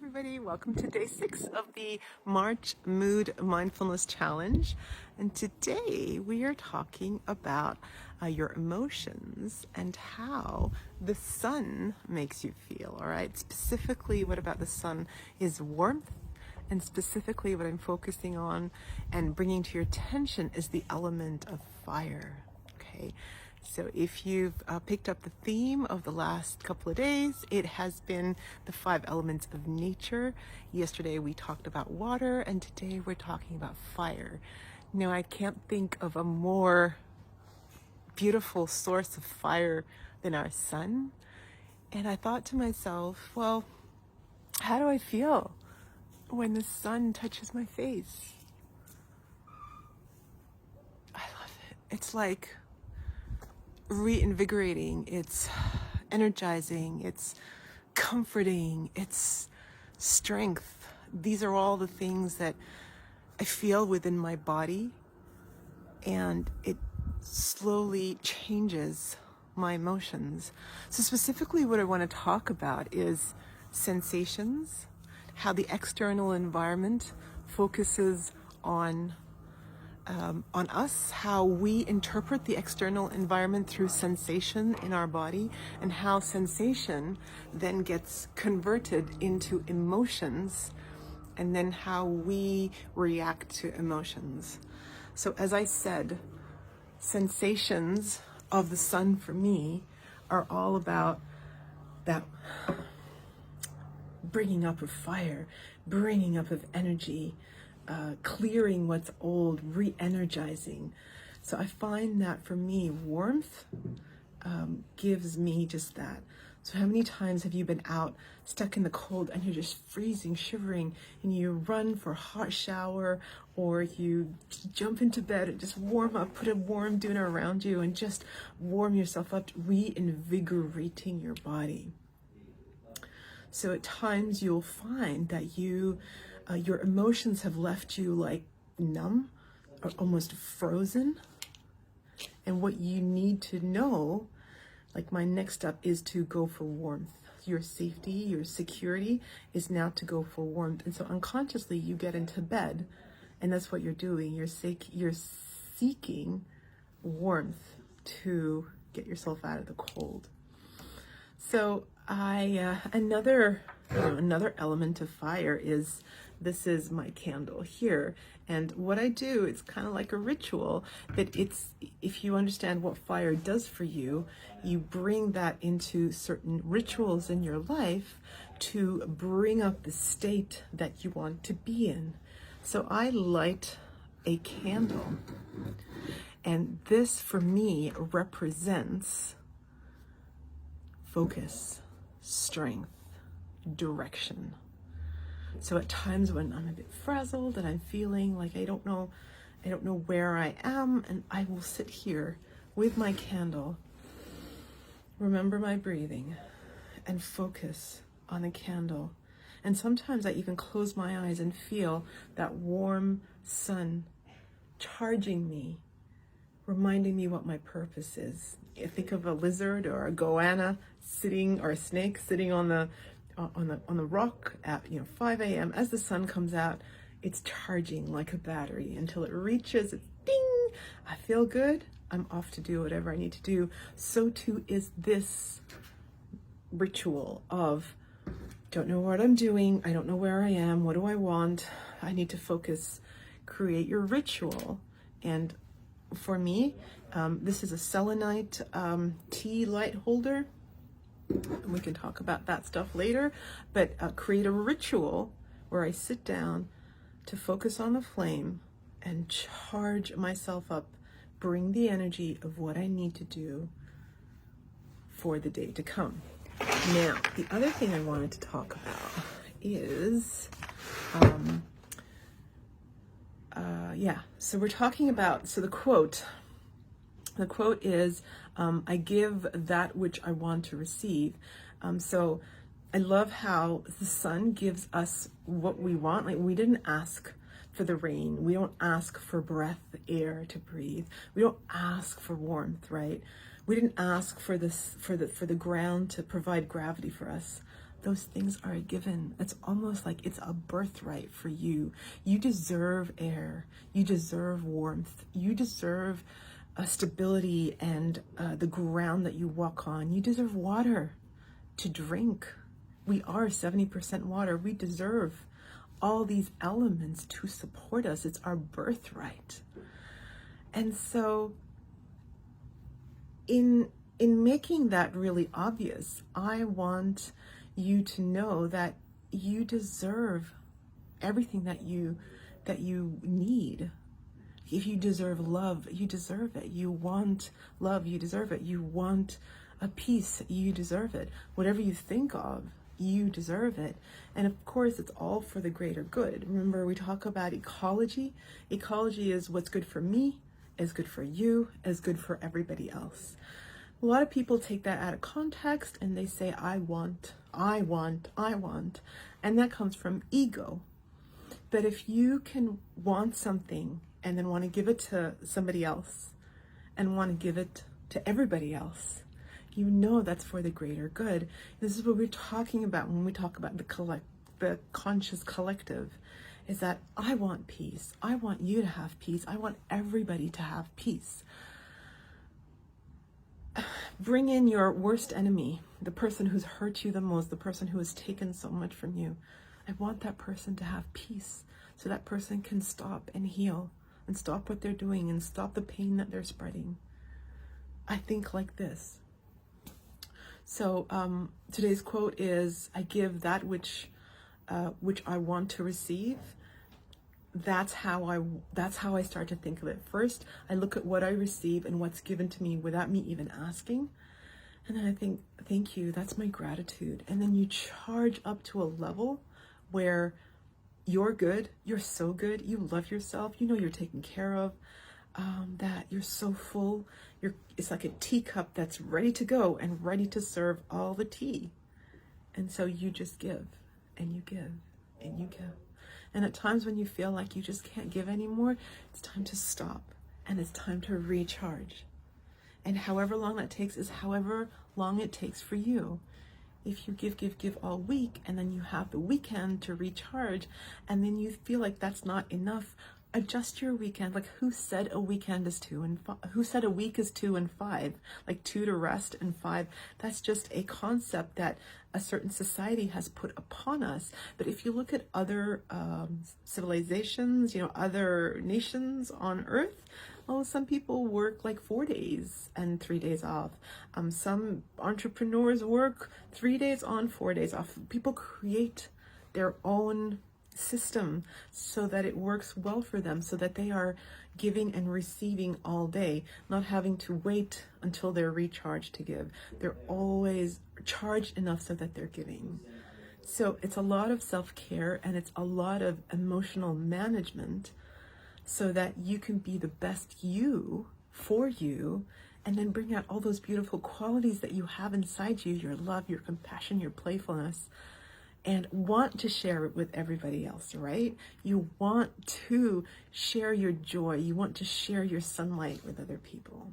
everybody. Welcome to day 6 of the March Mood Mindfulness Challenge. And today we are talking about your emotions and how the sun makes you feel, all right? Specifically, what about the sun is warmth. And specifically what I'm focusing on and bringing to your attention is the element of fire, okay? So if you've picked up the theme of the last couple of days, it has been the 5 elements of nature. Yesterday we talked about water, and today we're talking about fire. Now, I can't think of a more beautiful source of fire than our sun. And I thought to myself, well, how do I feel when the sun touches my face? I love it. It's like reinvigorating, it's energizing, it's comforting, it's strength. These are all the things that I feel within my body, and it slowly changes my emotions. So specifically what I want to talk about is sensations, how the external environment focuses on us, how we interpret the external environment through sensation in our body, and how sensation then gets converted into emotions, and then how we react to emotions. So as I said, sensations of the sun for me are all about that bringing up of fire, bringing up of energy, clearing what's old, re-energizing. So I find that for me, warmth gives me just that. So how many times have you been out, stuck in the cold, and you're just freezing, shivering, and you run for a hot shower, or you jump into bed and just warm up, put a warm doona around you, and just warm yourself up, reinvigorating your body. So at times you'll find that your emotions have left you like numb or almost frozen. And what you need to know, like my next step, is to go for warmth. Your safety, your security is now to go for warmth. And so unconsciously you get into bed, and that's what you're doing. You're seeking warmth to get yourself out of the cold. So another element of fire is, this is my candle here. And what I do, it's kind of like a ritual, that if you understand what fire does for you, you bring that into certain rituals in your life to bring up the state that you want to be in. So I light a candle, and this for me represents focus, strength, direction. So at times when I'm a bit frazzled and I'm feeling like I don't know where I am, and I will sit here with my candle, remember my breathing, and focus on the candle. And sometimes I even close my eyes and feel that warm sun charging me, reminding me what my purpose is. I think of a lizard or a goanna sitting, or a snake sitting on the rock at 5 a.m. As the sun comes out, it's charging like a battery until it reaches its ding. I feel good. I'm off to do whatever I need to do. So too is this ritual of, don't know what I'm doing. I don't know where I am. What do I want? I need to focus. Create your ritual. And for me, this is a selenite tea light holder. And we can talk about that stuff later, but create a ritual where I sit down to focus on the flame and charge myself up, bring the energy of what I need to do for the day to come. Now, the other thing I wanted to talk about is, so we're talking about, so the quote is, I give that which I want to receive. So I love how the sun gives us what we want. Like, we didn't ask for the rain. We don't ask for breath, air to breathe. We don't ask for warmth, right? We didn't ask for this, for the ground to provide gravity for us. those things are a given. It's almost like it's a birthright for you. You deserve air. You deserve warmth. You deserve stability and the ground that you walk on. You deserve water to drink. We are 70% water. We deserve all these elements to support us. It's our birthright. And so in making that really obvious, I want you to know that you deserve everything that you need. If you deserve love, you deserve it. You want love, you deserve it. You want a peace, you deserve it. Whatever you think of, you deserve it. And of course, it's all for the greater good. Remember, we talk about ecology. Ecology is what's good for me, is good for you, is good for everybody else. A lot of people take that out of context and they say, I want, and that comes from ego. But if you can want something and then want to give it to somebody else and want to give it to everybody else, you know that's for the greater good. This is what we're talking about when we talk about the conscious collective, is that I want peace. I want you to have peace. I want everybody to have peace. Bring in your worst enemy, the person who's hurt you the most, the person who has taken so much from you. I want that person to have peace so that person can stop and heal and stop what they're doing and stop the pain that they're spreading. I think like this. So today's quote is, I give that which I want to receive. That's how I start to think of it. First, I look at what I receive and what's given to me without me even asking. And then I think, thank you, that's my gratitude. And then you charge up to a level where you're good, you're so good, you love yourself, you know you're taken care of, that you're so full. It's like a teacup that's ready to go and ready to serve all the tea. And so you just give and you give and you give. And at times when you feel like you just can't give anymore, it's time to stop and it's time to recharge. And however long that takes is however long it takes for you. If you give all week and then you have the weekend to recharge and then you feel like that's not enough, adjust your weekend. Like, who said a weekend is 2 and 5? Who said a week is 2 and 5? Like 2 to rest and 5. That's just a concept that a certain society has put upon us. But if you look at other civilizations, other nations on Earth, well, some people work like 4 days and 3 days off. Some entrepreneurs work 3 days on, 4 days off. People create their own system so that it works well for them, so that they are giving and receiving all day, not having to wait until they're recharged to give. They're always charged enough so that they're giving. So it's a lot of self-care and it's a lot of emotional management so that you can be the best you for you, and then bring out all those beautiful qualities that you have inside you, your love, your compassion, your playfulness, and want to share it with everybody else, right? You want to share your joy. You want to share your sunlight with other people.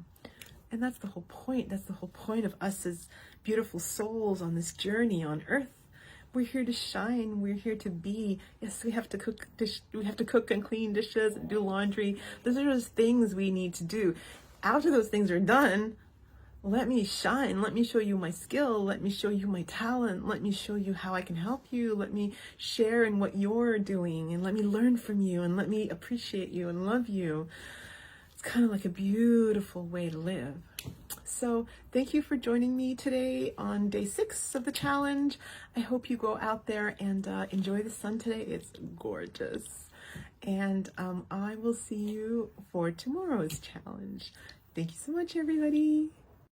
And that's the whole point. That's the whole point of us as beautiful souls on this journey on Earth. We're here to shine. We're here to be. Yes, we have to cook. We have to cook and clean dishes and do laundry. Those are just things we need to do. After those things are done, let me shine. Let me show you my skill. Let me show you my talent. Let me show you how I can help you. Let me share in what you're doing, and let me learn from you, and let me appreciate you and love you. It's kind of like a beautiful way to live. So thank you for joining me today on day 6 of the challenge. I hope you go out there and enjoy the sun today. It's gorgeous. And I will see you for tomorrow's challenge. Thank you so much, everybody.